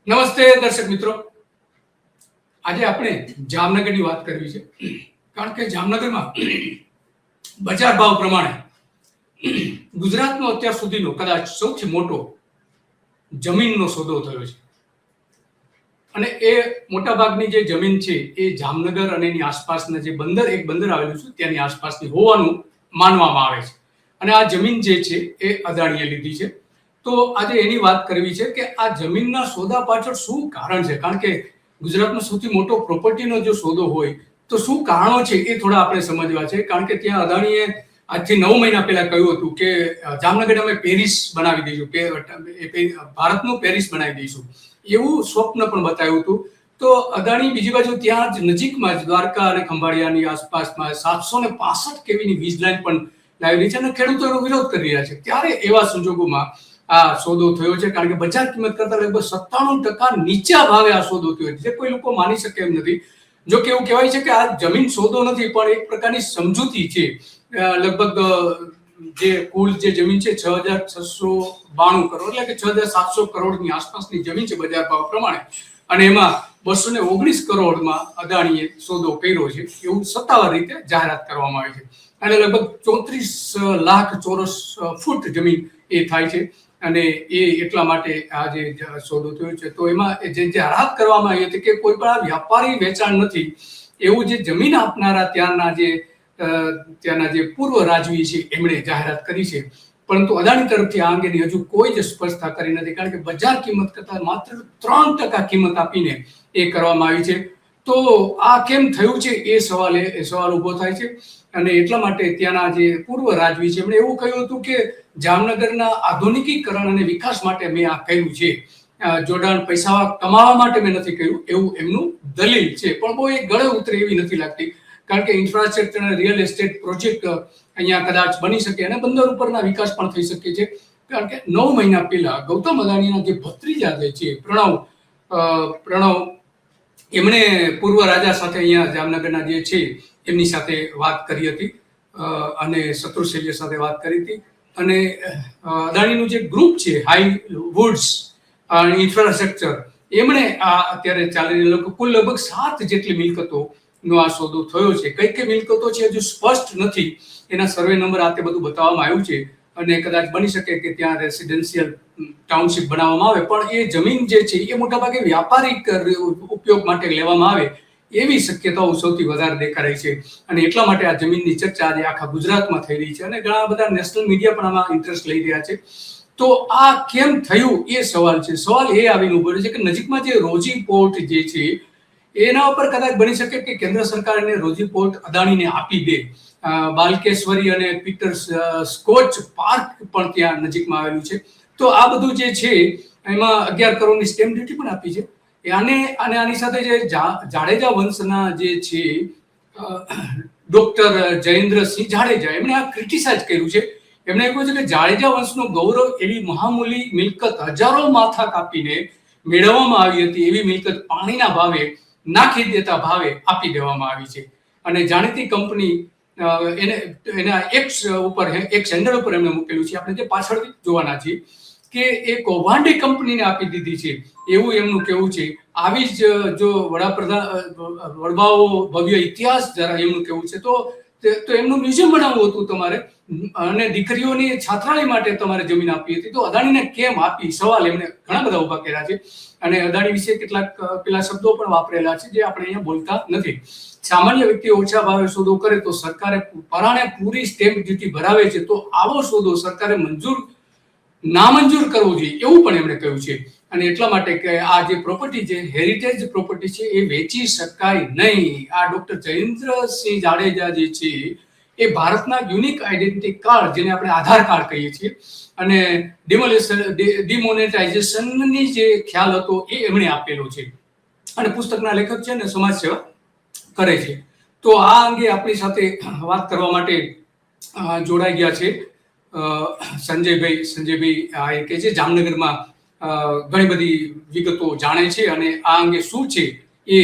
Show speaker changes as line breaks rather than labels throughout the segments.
નમસ્તે દર્શક મિત્રો, આજે આપણે જામનગરની વાત કરવી છે. કારણ કે જામનગરમાં બજાર ભાવ પ્રમાણે ગુજરાતનો અત્યાર સુધીનો કદાચ સૌથી મોટો જમીનનો સોદો થયો છે. અને એ મોટાભાગની જે જમીન છે એ જામનગર અને એની આસપાસના જે એક બંદર આવેલું છે ત્યાંની આસપાસની હોવાનું માનવામાં આવે છે. અને આ જમીન જે છે એ અદાણીએ લીધી છે. તો આજે એની વાત કરવી છે કે આ જમીનના સોદા પાછળ શું કારણ છે. કારણ કે ગુજરાતનો સૌથી મોટો પ્રોપર્ટીનો જો સોદો હોય તો શું કારણો છે એ થોડા આપણે સમજવા છે. કારણ કે ત્યાં અદાણીએ આજથી 9 મહિના પહેલા કહ્યું હતું કે જામનગર અમે પેરિસ બનાવી દઈશું, ભારતનું પેરિસ બનાવી દઈશું, એવું સ્વપ્ન પણ બતાવ્યું હતું. તો અદાણી બીજી બાજુ ત્યાં જ નજીકમાં જ દ્વારકા અને ખંભાળિયાની આસપાસમાં 765 કેવીની વીજ લાઈન પણ લાવી રહી છે અને ખેડૂતો એનો વિરોધ કરી રહ્યા છે. ત્યારે એવા સંજોગોમાં આ સોદો થયો છે. કારણ કે બજાર કિંમત કરતા લગભગ 97% નીચા ભાવે આ સોદો થયો છે, જે કોઈ લોકો માની શકે એમ નથી. જો કે એવું કહેવાય છે કે આ જમીન સોદો નથી પણ એક પ્રકારની સમજૂતી છે. લગભગ જે કુલ જે જમીન છે 6,692 કરોડ એટલે કે 6,700 કરોડની આસપાસની જમીન છે બજાર ભાવ પ્રમાણે. અને એમાં 219 કરોડમાં અદાણીએ સોદો કર્યો છે એવું સત્તાવાર રીતે જાહેરાત કરવામાં આવી છે. અને લગભગ 34 લાખ ચોરસ ફૂટ જમીન એ થાય છે. અને એ એટલા માટે આ જે સોદો થયો છે તો એમાં જે જાહેરાત કરવામાં આવી હતી કે કોઈ પણ આ વ્યાપારી વેચાણ નથી, એવું જે જમીન આપનારા ત્યાંના જે પૂર્વ રાજવી છે એમણે જાહેરાત કરી છે. પરંતુ અદાણી તરફથી આ અંગેની હજુ કોઈ જ સ્પષ્ટતા કરી નથી. કારણ કે બજાર કિંમત કરતા માત્ર 3% કિંમત આપીને એ કરવામાં આવી છે. તો આ કેમ થયું છે એ સવાલ ઉભો થાય છે. અને એટલા માટે ત્યાંના જે પૂર્વ રાજવી છે એમણે એવું કહ્યું હતું કે જામનગરના આધુનિકીકરણ અને વિકાસ માટે મેં આ કર્યું છે, જોડાણ પૈસા કમાવા માટે મેં નથી કર્યું, એવું એમનું દલીલ છે. પણ બહુ એ ગળે ઉતરે એવી નથી લાગતી. કારણ કે ઇન્ફ્રાસ્ટ્રક્ચર અને રિયલ એસ્ટેટ પ્રોજેક્ટ અહીંયા કદાચ બની શકે અને બંદર ઉપરના વિકાસ પણ થઈ શકે છે. કારણ કે 9 મહિના પહેલા ગૌતમ અદાણીના જે ભત્રીજા જે છે પ્રણવ, એમણે પૂર્વ રાજા સાથે અહીંયા જામનગરના જે છે એમની સાથે વાત કરી હતી અને શત્રુશૈલ્ય સાથે વાત કરી હતી. અને અદાણીનું જે ગ્રુપ છે હાઈ વુડ્સ ઇન્ફ્રાસ્ટ્રક્ચર, એમણે આ અત્યારે ચાલી રહેલો કુલ લગભગ 7 જેટલી મિલકતોનો આ સોદો થયો છે. કઈ કઈ મિલકતો છે હજુ સ્પષ્ટ નથી. એના સર્વે નંબર આ તે બધું બતાવવામાં આવ્યું છે. અને કદાચ બની શકે કે ત્યાં રેસિડેન્શિયલ ટાઉનશીપ બનાવવામાં આવે, પણ એ જમીન જે છે એ મોટાભાગે વ્યાપારિક ઉપયોગ માટે લેવામાં આવે એવી શક્યતાઓ સૌથી વધારે દેખાઈ છે. અને એટલા માટે આ જમીનની ચર્ચા આજે આખા ગુજરાતમાં થઈ રહી છે અને ઘણા બધા નેશનલ મીડિયા પણ આમાં ઇન્ટરેસ્ટ લઈ રહ્યા છે. તો આ કેમ થયું એ સવાલ છે. સવાલ એ આવીને ઉભો છે કે નજીકમાં જે રોજી પોર્ટ જે છે એના ઉપર કદાચ બની શકે કે કેન્દ્ર સરકાર એને રોજી પોર્ટ અદાણીને આપી દે. બાલકેશ્વરી અને પીટર સ્કોચ પાર્ક પણ ત્યાં નજીકમાં આવેલું છે. તો આ બધું જે છે એમાં 11 કરોડની સ્ટેમ્પ ડ્યુટી પણ આપી છે. આની સાથે જે જાડેજા વંશના જે છે ડોક્ટર જયેન્દ્રસિંહ જાડેજા, એમણે આ ક્રિટિસાઇઝ કર્યું છે. એમણે કહ્યું છે કે જાડેજા વંશનું ગૌરવ એવી મહામૂલી મિલકત હજારો માથા કાપીને મેળવવામાં આવી હતી, એવી મિલકત પાણીના ભાવે નાખી દેતા ભાવે આપી દેવામાં આવી છે. અને જાણીતી કંપની એના એક સેન્ડર ઉપર એમણે મૂકેલું છે. આપણે જે પાછળ જોવાના છીએ કે એ કૌભાંડી કંપનીને આપી દીધી છે એવું એમનું કહેવું છે. આવી જ જો વડવાઓ ભવ્ય ઇતિહાસ જરા એમનું કહેવું છે તો એમનું મ્યુઝિયમ બનાવવું હતું તમારે અને દીકરીઓની છાત્રાલય માટે તમારે જમીન આપી હતી. તો અદાણીને કેમ આપી? સવાલ એમણે ઘણા બધા ઉભા કર્યા છે. અને અદાણી વિશે કેટલાક પેલા શબ્દો પણ વાપરેલા છે જે આપણે અહીંયા બોલતા નથી. સામાન્ય વ્યક્તિ ઓછા ભાવે સોદો કરે તો સરકારે પરાણે પૂરી સ્ટેમ્પ ડ્યુટી ભરાવે છે, તો આવો સોદો સરકારે નામંજૂર કરવો જોઈએ એવું પણ એમણે કહ્યું છે. અને એટલા માટે કે આ જે પ્રોપર્ટી છે હેરિટેજ પ્રોપર્ટી છે એ વેચી શકાય નહીં. આ ડોક્ટર જયેન્દ્રસિંહ જાડેજા જે છે એ ભારતના યુનિક આઈડેન્ટિટી કાર્ડ, જેને આપણે આધાર કાર્ડ કહીએ છીએ, અને ડિમોનેટાઇઝેશનની જે ખ્યાલ હતો એ એમણે આપેલો છે. અને પુસ્તકના લેખક છે ને સમાજ સેવા કરે છે. તો આ અંગે આપણી સાથે વાત કરવા માટે જોડાઈ ગયા છે સંજયભાઈ. આ એ કહે છે જામનગરમાં ઘણી બધી વિગતો જાણે છે અને આ અંગે શું છે એ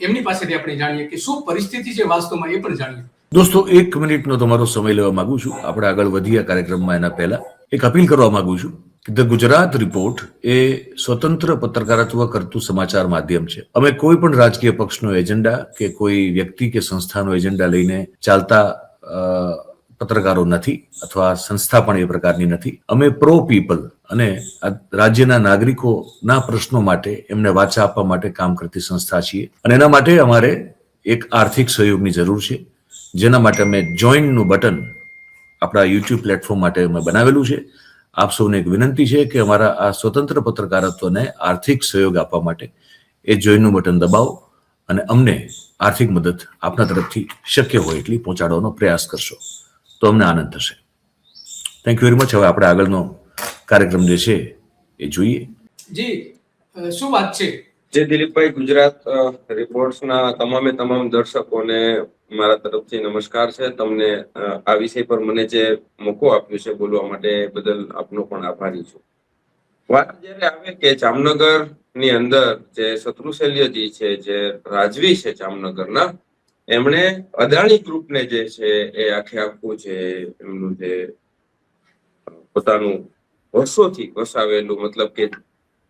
એમની પાસેથી આપણે જાણીએ કે શું પરિસ્થિતિ છે વાસ્તવમાં, એ પણ જાણીએ.
દોસ્તો, 1 મિનિટનો તમારો સમય લેવા માંગુ છું. આપણે આગળ વધીએ કાર્યક્રમમાં એના પહેલા એક અપીલ કરવા માંગુ છું. ધ ગુજરાત રિપોર્ટ એ સ્વતંત્ર પત્રકારત્વ કરતું સમાચાર માધ્યમ છે. અમે કોઈ પણ રાજકીય પક્ષનો એજન્ડા કે કોઈ વ્યક્તિ કે સંસ્થાનો એજન્ડા લઈને ચાલતા પત્રકારો નથી, અથવા સંસ્થા પણ એ પ્રકારની નથી. અમે પ્રો પીપલ અને રાજ્યના નાગરિકોના પ્રશ્નો માટે એમને વાચા આપવા માટે કામ કરતી સંસ્થા છીએ, અને એના માટે અમારે એક આર્થિક સહયોગની જરૂર છે, જેના માટે અમે જોઈનનું બટન આપણા યુટ્યુબ પ્લેટફોર્મ માટે અમે બનાવેલું છે. આપ સૌને એક વિનંતી છે કે અમારા આ સ્વતંત્ર પત્રકારત્વને આર્થિક સહયોગ આપવા માટે એ જોઈનનું બટન દબાવો અને અમને આર્થિક મદદ આપના તરફથી શક્ય હોય એટલી પહોંચાડવાનો પ્રયાસ કરશો તો અમને આનંદ થશે. Thank you very much. હવે આપણે આગળનો કાર્યક્રમ જે છે એ જોઈએ.
જી, શું વાત છે?
જે દિલીપભાઈ, ગુજરાત રિપોર્ટ્સના તમામ દર્શકોને મારા તરફથી નમસ્કાર છે. તમને આ વિષય પર મને જે મોકો આપ્યો છે બોલવા માટે બદલ આપનો પણ આભારી છું. વાત જ્યારે આવે કે જામનગર ની અંદર જે શત્રુશૈલ્યજી છે, જે રાજવી છે જામનગરના, એમણે અદાણી ગ્રુપને જે છે એ આખું છે એમનું જે પોતાનું વર્ષોથી વસાવેલું, મતલબ કે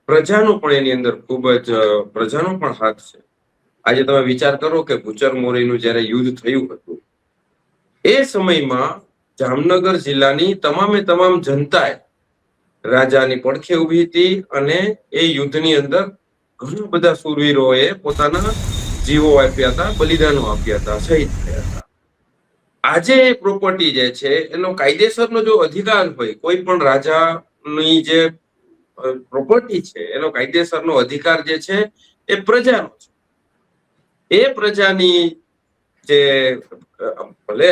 પ્રજાનો પણ એની અંદર ખૂબ જ પ્રજાનો પણ હાથ છે. આજે તમે વિચાર કરો કે ભૂચર મોરીનું જયારે યુદ્ધ થયું હતું, એ સમયમાં જામનગર જિલ્લાની તમામ જનતાએ રાજાની પડખે ઉભી હતી, અને એ યુદ્ધની અંદર ઘણા બધા શૂરવીરોએ પોતાના જીવો આપ્યા હતા, બલિદાનો આપ્યા હતા, શહીદ થયા હતા. આજે એ પ્રોપર્ટી જે છે એનો કાયદેસરનો જો અધિકાર હોય, કોઈ પણ રાજાની જે પ્રોપર્ટી છે એનો કાયદેસરનો અધિકાર જે છે એ પ્રજાનો છે. એ પ્રજાની જે ભલે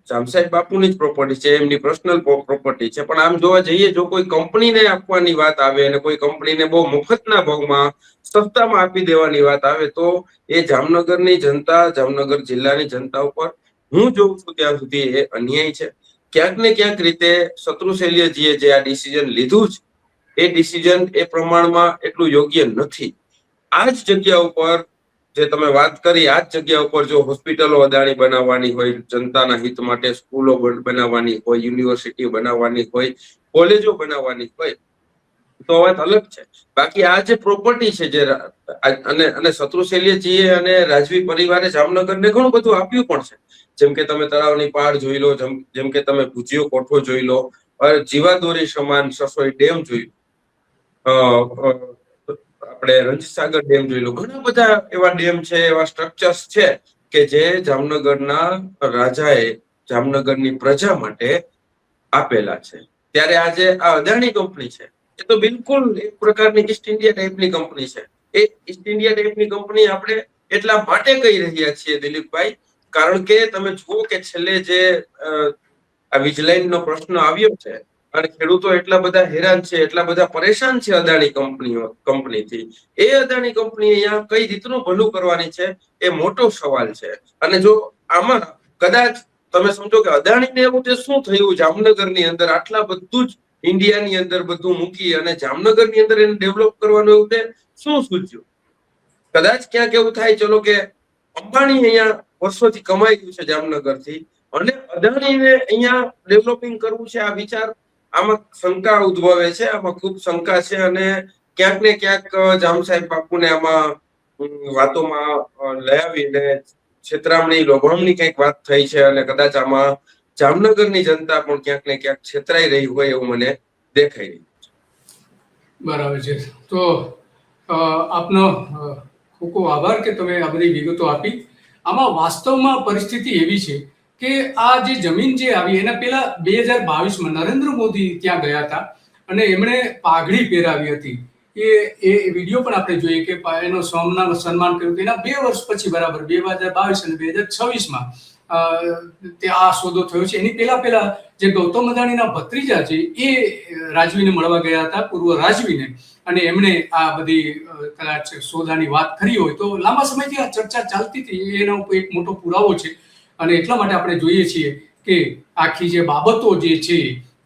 જામસાહેબ બાપુની જ પ્રોપર્ટી છે, એમની પર્સનલ પ્રોપર્ટી છે, પણ આમ જોવા જઈએ, જો કોઈ કંપનીને આપવાની વાત આવે અને કોઈ કંપનીને બહુ મફતના ભાવમાં સસ્તામાં આપી દેવાની વાત આવે, તો એ જામનગરની જનતા, જામનગર જિલ્લાની જનતા ઉપર હું જોઉં છું ત્યાં સુધી એ અન્યાય છે. ક્યાંક ને ક્યાંક રીતે શત્રુશૈલ્યજીએ જે આ ડિસિઝન લીધું છે, એ ડિસિઝન એ પ્રમાણમાં એટલું યોગ્ય નથી. આ જ જગ્યા ઉપર જે તમે વાત કરી, આ જ જગ્યા ઉપર જો હોસ્પિટલો અદાણી બનાવવાની હોય, જનતાના હિત માટે સ્કૂલો બનાવવાની હોય, યુનિવર્સિટી બનાવવાની હોય, કોલેજો બનાવવાની હોય, તો વાત અલગ છે. બાકી આ જે પ્રોપર્ટી છે, જે અને શત્રુશૈલ્યજીએ અને રાજવી પરિવારે જામનગરને ઘણું બધું આપ્યું પણ છે. જેમ કે તમે તળાવની પાળ જોઈ લો, જેમ કે તમે ભુજિયો કોઠો જોઈ લો, જીવાદોરી સમાન સસોઈ ડેમ જોઈ લો, આપણે રણજીતસાગર ડેમ જોઈ લો. ઘણા બધા એવા ડેમ છે, એવા સ્ટ્રક્ચર્સ છે કે જે જામનગરના રાજાએ જામનગરની પ્રજા માટે આપેલા છે. ત્યારે આજે આ અદાણી કંપની છે, એ તો બિલકુલ એક પ્રકારની ઈસ્ટ ઇન્ડિયા ટાઈપની કંપની છે. એ ઈસ્ટ ઇન્ડિયા ટાઈપની કંપની આપણે એટલા માટે કહી રહ્યા છીએ દિલીપભાઈ, કારણ કે તમે જુઓ કે છેલ્લે જે આ વીજલાઈનનો પ્રશ્ન આવ્યો છે, અને ખેડૂતો એટલા બધા હેરાન છે, એટલા બધા પરેશાન છે અદાણી કંપનીથી, એ અદાણી કંપની અહીંયા કઈ રીતનું ભલું કરવાની છે એ મોટો સવાલ છે. અને જો આમાં કદાચ તમે સમજો કે અદાણીને એવું તે શું થયું જામનગરની અંદર, આટલા બધું જ ઇન્ડિયાની અંદર બધું મૂકી અને જામનગરની અંદર એને ડેવલપ કરવાનું એવું તે શું સૂચ્યું? કદાચ ક્યાંક એવું થાય, ચલો કે અંબાણી અહીંયા વર્ષોથી કમાઈ ગયું છે જામનગરથી, અને અદાણીને અહીંયા ડેવલપિંગ કરવું છે, આ વિચાર, આમાં શંકા ઉદ્ભવે છે, આમાં ખૂબ શંકા છે. અને ક્યાંક ને ક્યાંક જામસાહેબ બાપુને આમાં વાતોમાં લઈ આવીને છેતરામણી, લોભામણી કઈક વાત થઈ છે, અને કદાચ આમાં જામનગરની જનતા પણ ક્યાંક ને ક્યાંક છેતરાઈ રહી હોય એવું મને દેખાઈ રહ્યું છે.
બરાબર છે. તો આપનો ખૂબ ખૂબ આભાર કે તમે આ બધી વિગતો આપી. આમાં વાસ્તવમાં પરિસ્થિતિ એવી છે કે આ જે જમીન જે આવી એના પહેલા 2022માં નરેન્દ્ર મોદી ત્યાં ગયા હતા, અને એમણે પાઘડી પહેરાવી હતી. એ વિડીયો પણ આપણે જોઈએ કે એનો સન્માન કર્યું. એના 2 વર્ષ પછી, બરાબર 2022 અને 2026માં તે આ સોદો થયો છે. એની પહેલા જે ગૌતમ અદાણીના ભત્રીજા છે એ રાજવીને મળવા ગયા હતા, પૂર્વ રાજવીને, અને એમણે આ બધી કદાચ સોદાની વાત કરી હોય તો લાંબા સમયથી આ ચર્ચા ચાલતી હતી, એનો એક મોટો પુરાવો છે. અને એટલા માટે આપણે જોઈએ છીએ કે આખી જે બાબતો જે છે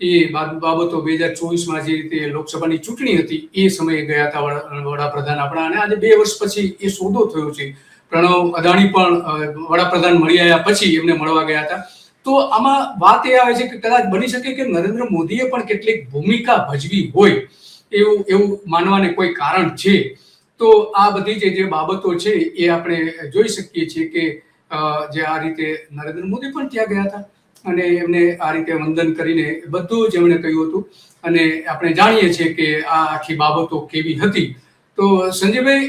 એ બાબતો 2024માં જે રીતે લોકસભાની ચૂંટણી હતી એ સમયે ગયા હતા વડાપ્રધાન આપણા, અને આજે 2 વર્ષ પછી એ સોદો થયો છે. પ્રણવ અદાણી પણ વડાપ્રધાન મળી આવ્યા પછી એમને મળવા ગયા હતા. તો આમાં વાત એ આવે છે કે કદાચ બની શકે કે નરેન્દ્ર મોદીએ પણ કેટલીક ભૂમિકા ભજવી હોય એવું માનવાને કોઈ કારણ છે. તો આ બધી જે બાબતો છે એ આપણે જોઈ શકીએ છીએ કે જે આ રીતે નરેન્દ્ર મોદી પણ ત્યાં ગયા હતા અને એમને આ રીતે વંદન કરીને બધું જ એમણે કહ્યું હતું અને આપણે જાણીએ છીએ કે આ આખી બાબતો કેવી હતી. તો સંજયભાઈ,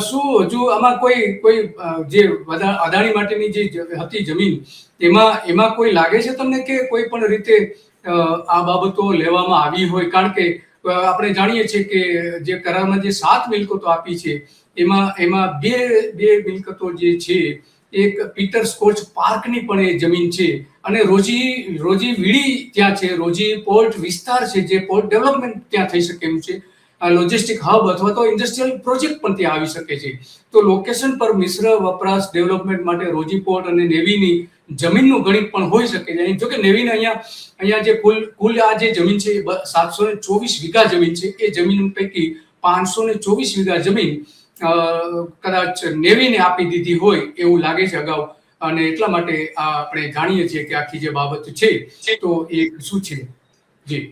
શું હજુ આમાં કોઈ જે અદાણી માટેની જે હતી જમીન એમાં કોઈ લાગે છે તમને કે કોઈ પણ રીતે આ બાબતો લેવામાં આવી હોય? કારણ કે આપણે જાણીએ છીએ કે જે કરારમાં જે 7 મિલકતો આપી છે એમાં બે મિલકતો જે છે, એક પીટર સ્કોચ પાર્કની પણ એ જમીન છે અને રોજી વીડી ત્યાં છે, રોજી પોર્ટ વિસ્તાર છે જે પોર્ટ ડેવલપમેન્ટ ત્યાં થઈ શકે એમ છે, લોજિસ્ટિક હબ અથવા તો ઇન્ડસ્ટ્રીયલ પ્રોજેક્ટ પણ ત્યાં આવી શકે છે. તો લોકેશન પર મિશ્ર વપરાશ ડેવલપમેન્ટ માટે રોજી પોર્ટ અને નેવીની જમીનનું ગણિત પણ હોઈ શકે છે. જો કે નેવીને અહીંયા જે કુલ આ જે જમીન છે 724 વીઘા જમીન છે, એ જમીન પૈકી 524 વીઘા જમીન કદાચ નેવીને આપી દીધી હોય એવું લાગે છે અગાઉ, અને એટલા માટે આ આપણે જાણીએ છીએ કે આખી જે બાબત છે તો એ શું છે. જી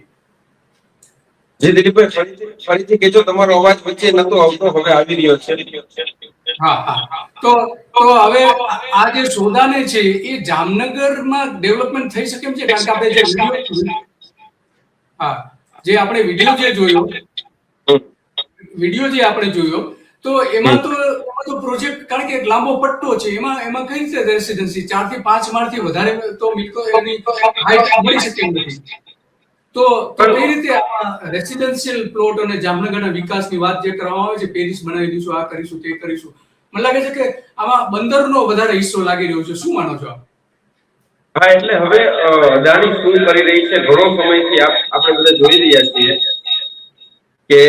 દિલીપભાઈ, ફરીથી કહેજો, તમારો અવાજ વચ્ચે નતો આવતો, હવે આવી રહ્યો છે.
હા. તો હવે આ જે સોદાને છે એ જામનગરમાં ડેવલપમેન્ટ થઈ શકે એમ છે? કારણ કે આપણે જે વિડીયો જે આપણે જોયો તો એમાં તો પ્રોજેક્ટ, કારણ કે એક લાંબો પટ્ટો છે, એમાં કઈ રીતે રેસિડેન્સી 4 થી 5 માળથી વધારે તો મિલકતો એની હાઈટ મળી શકે નથી. તો કઈ રીતે રેસિડેન્શિયલ પ્લોટ અને જામનગરના વિકાસની વાત જે કરવામાં આવે છે, પેરિસ બનાવી દઈશું, આ કરીશું, તે કરીશું, મને લાગે છે કે આમાં બંદરનો વધારે હિસ્સો લાગી રહ્યો છે. શું માનો છો આપ?
હા, એટલે હવે અદાણી શું કરી રહી છે, ઘણો સમયથી આપણે બધા જોઈ રહ્યા છીએ કે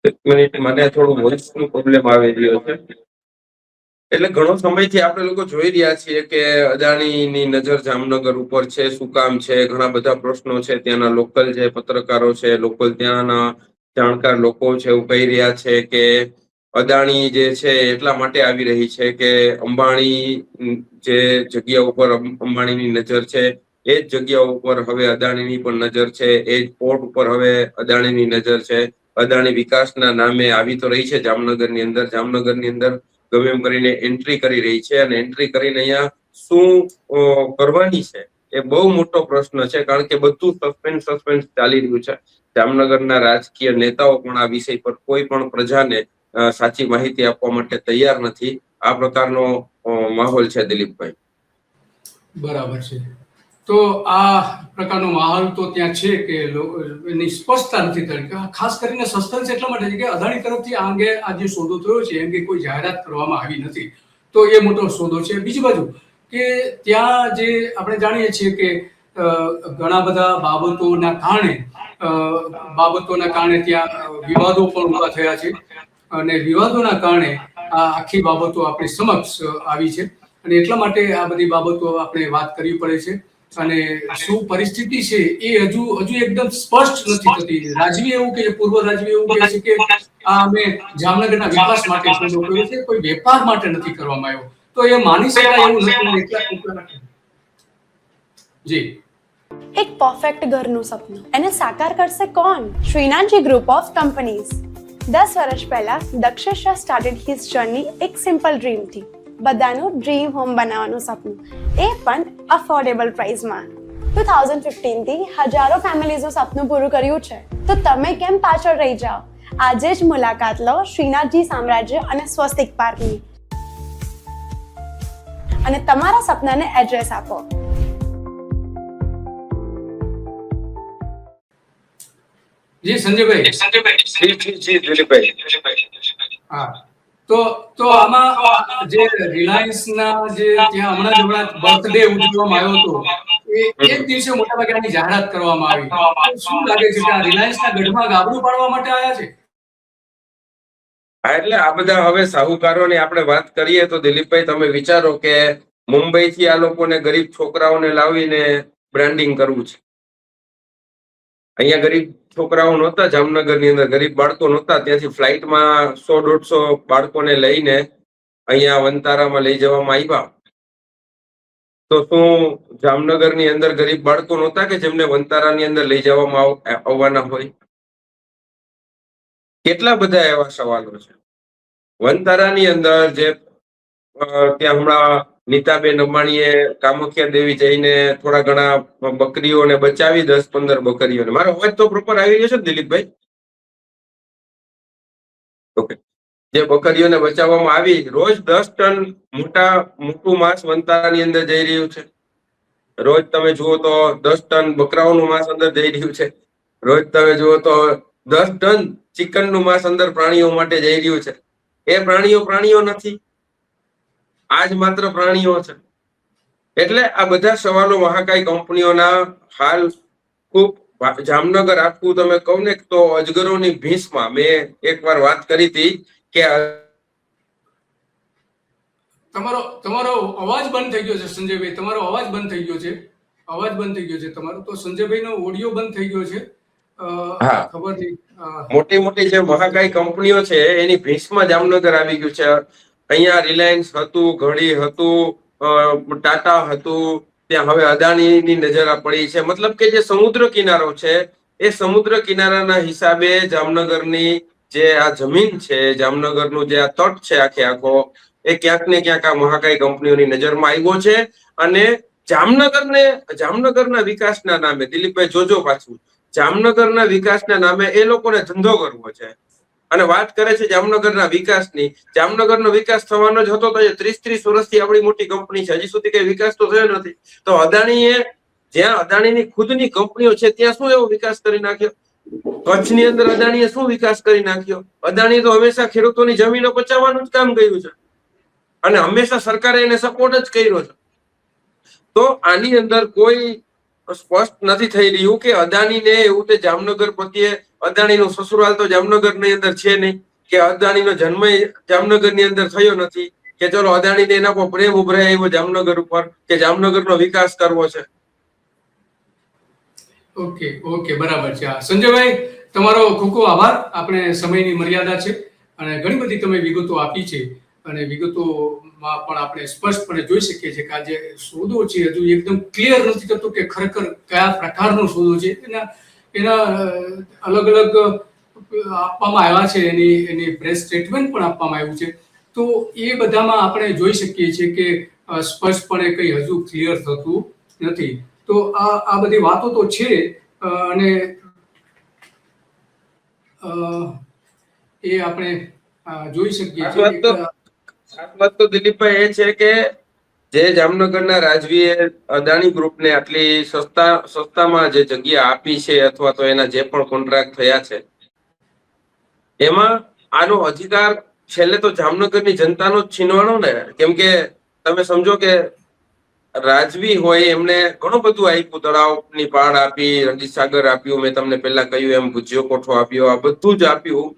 એક મિનિટ, મને થોડું વોઇસનો પ્રોબ્લેમ આવી રહ્યો છે. એટલે ઘણો સમયથી આપણે લોકો જોઈ રહ્યા છીએ કે અદાણીની નજર જામનગર ઉપર છે. શું કામ છે? ઘણા બધા પ્રશ્નો છે. ત્યાંના લોકલ જે પત્રકારો છે, લોકલ ત્યાંના જાણકાર લોકો છે, એવું કહી રહ્યા છે કે અદાણી જે છે એટલા માટે આવી રહી છે કે અંબાણી જે જગ્યા ઉપર અંબાણીની નજર છે એ જ જગ્યા ઉપર હવે અદાણીની પણ નજર છે. એ જ પોર્ટ ઉપર હવે અદાણીની નજર છે. અદાણી વિકાસના નામે આવી તો રહી છે જામનગરની અંદર. જામનગરની અંદર ગમે એમ કરીને એન્ટ્રી કરી રહી છે અને એન્ટ્રી કરીને અહીંયા શું કરવાની છે એ બહુ મોટો પ્રશ્ન છે. કારણ કે બધું સસ્પેન્સ ચાલી રહ્યું છે. જામનગરના રાજકીય નેતાઓ પણ આ વિષય પર કોઈ પણ પ્રજાને સાચી માહિતી આપવા માટે તૈયાર નથી. આ પ્રકારનો માહોલ છે દિલીપભાઈ.
બરાબર છે. તો આ પ્રકારનો માહોલ તો ત્યાં છે કે એની સ્પષ્ટતા નથી થઈ. ખાસ કરીને સસ્પેન્સ એટલા માટે છે કે અદાણી તરફથી આ અંગે આ જે સોદો થયો છે એ અંગે કોઈ જાહેરાત કરવામાં આવી નથી. તો એ મોટો સોદો છે. બીજી બાજુ કે ત્યાં જે આપણે જાણીએ છીએ કે ઘણા બધા બાબતોના કારણે ત્યાં વિવાદો પણ ઊભા થયા છે અને વિવાદોના કારણે આ આખી બાબતો આપણી સમક્ષ આવી છે અને એટલા માટે આ બધી બાબતો આપણે વાત કરવી પડે છે. અને શું પરિસ્થિતિ છે એ હજુ એકદમ સ્પષ્ટ નથી થતી. રાજવી એવું કે પૂર્વ રાજવી એવું કહે છે કે આ અમે જામનગરના વિકાસ માટે સોદો કર્યો છે, કોઈ વેપાર માટે નથી કરવામાં આવ્યો. તો એ માની શકાય એવું નથી. જી,
એક પરફેક્ટ ઘરનું સપનું એને સાકાર કરશે કોણ? Shrinathji group of companies. 10 વર્ષ પહેલા દક્ષેશ સ્ટાર્ટેડ હિઝ જર્ની એક સિમ્પલ ડ્રીમથી. બધાનું ડ્રીમ હોમ બનાવવાનું સપનું, એ પણ અફોર્ડેબલ પ્રાઇસમાં. 2015 થી હજારો ફેમિલીઝનું સપનું પૂરું કર્યું છે. તો તમે કેમ પાછળ રહી જાઓ? આજે જ મુલાકાત લો શ્રીનાથજી સામ્રાજ્ય અને સ્વસ્તિક પાર્કની અને તમારા સપનાને એડ્રેસ આપો.
જી સંજયભાઈ.
જી દિલીપભાઈ.
હા, તો આમાં જે રિલાયન્સના જે ત્યાં હમણાં બર્થડે ઉજવવામાં આવ્યો હતો એ એક દિવસે મોટાભાગે આની જાહેરાત કરવામાં આવી. શું લાગે છે કે આ રિલાયન્સના ગઢમાં ગાબડું પાડવા માટે આવ્યા છે?
હા, એટલે આ બધા હવે સાહુકારોની આપણે વાત કરીએ તો દિલીપભાઈ, તમે વિચારો કે મુંબઈથી આ લોકોને ગરીબ છોકરાઓને લાવીને બ્રાન્ડિંગ કરવું છે. અહીંયા ગરીબ છોકરાઓ નહોતા, જામનગરની અંદર ગરીબ બાળકો નહોતા, ત્યાંથી ફ્લાઇટમાં 100-150 બાળકોને લઈને અહીંયા વનતારામાં લઈ જવામાં આવ્યા. તો શું જામનગરની અંદર ગરીબ બાળકો નહોતા કે જેમને વનતારાની અંદર લઈ જવામાં આવવાના હોય? કેટલા બધા એવા સવાલો છે. વનતારાની અંદર જે ત્યાં હમણાં નીતાબેન અંબાણીએ કામાખ્યા દેવી જઈને થોડા ઘણા બકરીઓને બચાવી, 10-15 બકરીઓને. મારો અવાજ તો પ્રોપર આવી રહ્યો છે ને દિલીપભાઈ? ઓકે. જે બકરીઓને બચાવવામાં આવી, રોજ 10 ટન મોટું માંસ વનતારાની અંદર જઈ રહ્યું છે. રોજ તમે જુઓ તો 10 ટન બકરાઓનું માંસ અંદર જઈ રહ્યું છે. રોજ તમે જુઓ તો 10 ટન ચિકનનું માંસ અંદર પ્રાણીઓ માટે જઈ રહ્યું છે. એ પ્રાણીઓ નથી, આજ માત્ર પ્રાણીઓ છે. એટલે આ બધા સવાલો મહાકાય કંપનીઓના હાલ ખૂબ જામનગર આખું તમે કહો ને તો અજગરોની ભીંસમાં. મેં એકવાર વાત કરી હતી કે
તમારો અવાજ બંધ થઈ ગયો છે સંજયભાઈ, તમારો અવાજ બંધ થઈ ગયો છે, અવાજ બંધ થઈ ગયો છે તમારો. તો સંજયભાઈનો ઓડિયો બંધ થઈ ગયો છે. ખબર નહીં.
મોટી જે મહાકાય કંપનીઓ છે એની ભીંસમાં જામનગર આવી ગયું છે. અહીંયા રિલાયન્સ હતું, ઘડી હતું, ટાટા હતું, ત્યાં હવે અદાણીની નજર પડી છે. મતલબ કે જે સમુદ્ર કિનારો છે એ સમુદ્ર કિનારાના હિસાબે જામનગરની જે આ જમીન છે, જામનગરનું જે આ તટ છે આખો, એ ક્યાંક ને ક્યાંક આ મહાકાય કંપનીઓની નજરમાં આવ્યો છે. અને જામનગરના વિકાસના નામે, દિલીપભાઈ જોજો પાછું, જામનગરના વિકાસના નામે એ લોકોને ધંધો કરવો છે અને વાત કરે છે જામનગરના વિકાસની. જામનગરનો વિકાસ થવાનો જ હતો તો 30-30 વર્ષથી આપણી મોટી કંપની છે, હજી સુધી કઈ વિકાસ તો થયો નથી. તો અદાણીએ, જ્યાં અદાણીની ખુદની કંપનીઓ છે ત્યાં શું એવો વિકાસ કરી નાખ્યો? કચ્છની અંદર અદાણીએ શું વિકાસ કરી નાખ્યો? અદાણી તો હંમેશા ખેડૂતોની જમીનો બચાવવાનું જ કામ કર્યું છે અને હંમેશા સરકારે એને સપોર્ટ જ કર્યો છે. તો આની અંદર કોઈ સ્પષ્ટ નથી થઈ રહ્યું કે અદાણીને એવું તે જામનગર પ્રત્યે, અદાણીનું સસુરાલ તો જામનગરની અંદર છે નહીં, કે અદાણીનો જન્મ જામનગરની અંદર થયો નથી, કે ચલો અદાણીને એના પર પ્રેમ ઉભરાય આવ્યો જામનગર ઉપર, કે જામનગરનો વિકાસ કરવો છે.
ઓકે, બરાબર છે. સંજયભાઈ, તમારો ખૂબ ખૂબ આભાર. આપણે સમયની મર્યાદા છે અને ઘણી બધી તમે વિગતો આપી છે અને વિગતોમાં પણ આપણે સ્પષ્ટપણે જોઈ શકીએ છીએ કે આ જે સોદો છે હજુ એકદમ ક્લિયર નથી થતું કે ખરેખર કયા પ્રકારનો સોદો છે. એના અલગ અલગ આપવામાં આવ્યા છે, એની પ્રેસ સ્ટેટમેન્ટ પણ આપવામાં આવ્યું છે. તો એ બધામાં આપણે જોઈ શકીએ છીએ કે સ્પષ્ટપણે કંઈ હજુ ક્લિયર થતું નથી. તો આ બધી વાતો તો છે અને એ આપણે જોઈ શકીએ છીએ.
ખાસ વાત તો દિલીપભાઈ એ છે કે જે જામનગરના રાજવીએ અદાણી ગ્રુપને આટલી સસ્તામાં જે જગ્યા આપી છે અથવા તો એના જે પણ કોન્ટ્રાક્ટ થયા છે, એમાં આનો અધિકાર છેલ્લે તો જામનગરની જનતાનો જ છીનવાનો ને. કેમ કે તમે સમજો કે રાજવી હોય એમને ઘણું બધું આપ્યું, તળાવની પાળ આપી, રણજીત સાગર આપ્યું, મેં તમને પહેલા કહ્યું એમ ભુજિયો કોઠો આપ્યો, આ બધું જ આપ્યું.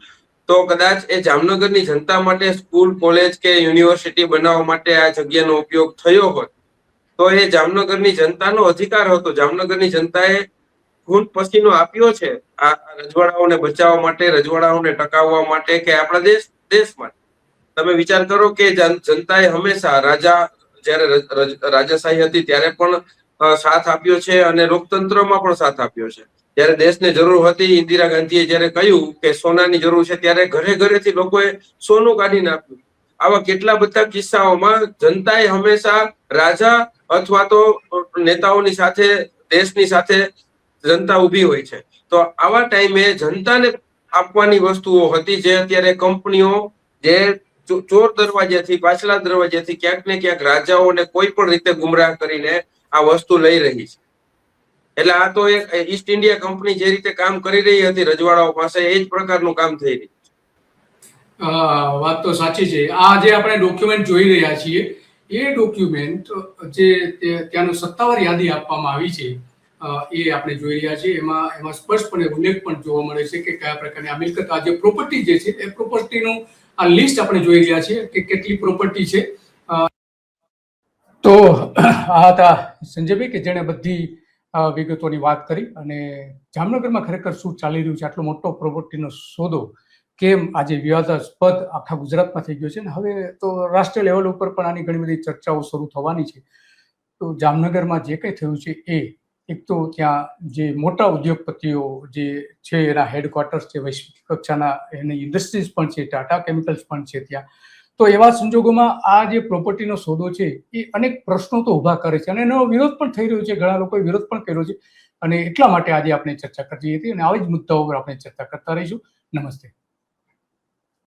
તો કદાચ એ જામનગરની જનતા માટે સ્કૂલ, કોલેજ કે યુનિવર્સિટી બનાવવા માટે આ જગ્યાનો ઉપયોગ થયો હોત તો એ જામનગરની જનતાનો અધિકાર હતો. જામનગરની જનતાએ ખૂન પસીનો આપ્યો છે આ રજવાડાઓને બચાવવા માટે, રજવાડાઓને ટકાવવા માટે, કે આપણા દેશ માટે. તમે વિચાર કરો કે જનતાએ હંમેશા જયારે રાજાશાહી હતી ત્યારે પણ સાથ આપ્યો છે અને લોકતંત્રમાં પણ સાથ આપ્યો છે. જયારે દેશને જરૂર હતી, ઇન્દિરા ગાંધીએ જયારે કહ્યું કે સોનાની જરૂર છે, ત્યારે ઘરે ઘરેથી લોકોએ સોનું કાઢીને આપ્યું. આવા કેટલા બધા કિસ્સાઓમાં જનતાએ હંમેશા રાજા અથવા તો નેતાઓની સાથે, દેશની સાથે જનતા ઉભી હોય છે. તો આવા ટાઈમે જનતાને આપવાની વસ્તુઓ હતી જે અત્યારે કંપનીઓ જે ચોર દરવાજાથી, પાછલા દરવાજાથી ક્યાંક ને ક્યાંક રાજાઓને કોઈ પણ રીતે ગુમરાહ કરીને આ વસ્તુ લઈ રહી છે. એટલે આ તો એક ઈસ્ટ ઇન્ડિયા કંપની જે રીતે કામ કરી રહી હતી રજવાડાઓ પાસે, એ જ પ્રકારનું કામ થઈ રહ્યું છે.
વાત તો સાચી છે. આ જે આપણે ડોક્યુમેન્ટ જોઈ રહ્યા છીએ એ ડોક્યુમેન્ટ જે ત્યાંનું સત્તાવાર યાદી આપવામાં આવી છે એ આપણે જોઈ રહ્યા છીએ. એમાં સ્પષ્ટપણે ઉલ્લેખ પણ જોવા મળે છે કે કયા પ્રકારની આ મિલકત, આ જે પ્રોપર્ટી જે છે એ પ્રોપર્ટીનું આ લિસ્ટ આપણે જોઈ રહ્યા છીએ કે કેટલી પ્રોપર્ટી છે. તો આ હતા સંજયભાઈ કે જેણે બધી વિગતોની વાત કરી અને જામનગરમાં ખરેખર શું ચાલી રહ્યું છે, આટલો મોટો પ્રોપર્ટીનો સોદો કેમ આજે વિવાદાસ્પદ આખા ગુજરાતમાં થઈ ગયો છે અને હવે તો રાષ્ટ્રીય લેવલ ઉપર પણ આની ઘણી બધી ચર્ચાઓ શરૂ થવાની છે. તો જામનગરમાં જે કંઈ થયું છે એ એક તો ત્યાં જે મોટા ઉદ્યોગપતિઓ જે છે એના હેડક્વાર્ટર્સ છે, વૈશ્વિક કક્ષાના એની ઇન્ડસ્ટ્રીઝ પણ છે, ટાટા કેમિકલ્સ પણ છે ત્યાં. તો એવા સંજોગોમાં આ જે પ્રોપર્ટીનો સોદો છે એ અનેક પ્રશ્નો તો ઊભા કરે છે અને એનો વિરોધ પણ થઈ રહ્યો છે, ઘણા લોકોએ વિરોધ પણ કર્યો છે અને એટલા માટે આજે આપણે ચર્ચા કરવી હતી અને આવી જ મુદ્દાઓ પર આપણે ચર્ચા કરતા રહીશું. નમસ્તે.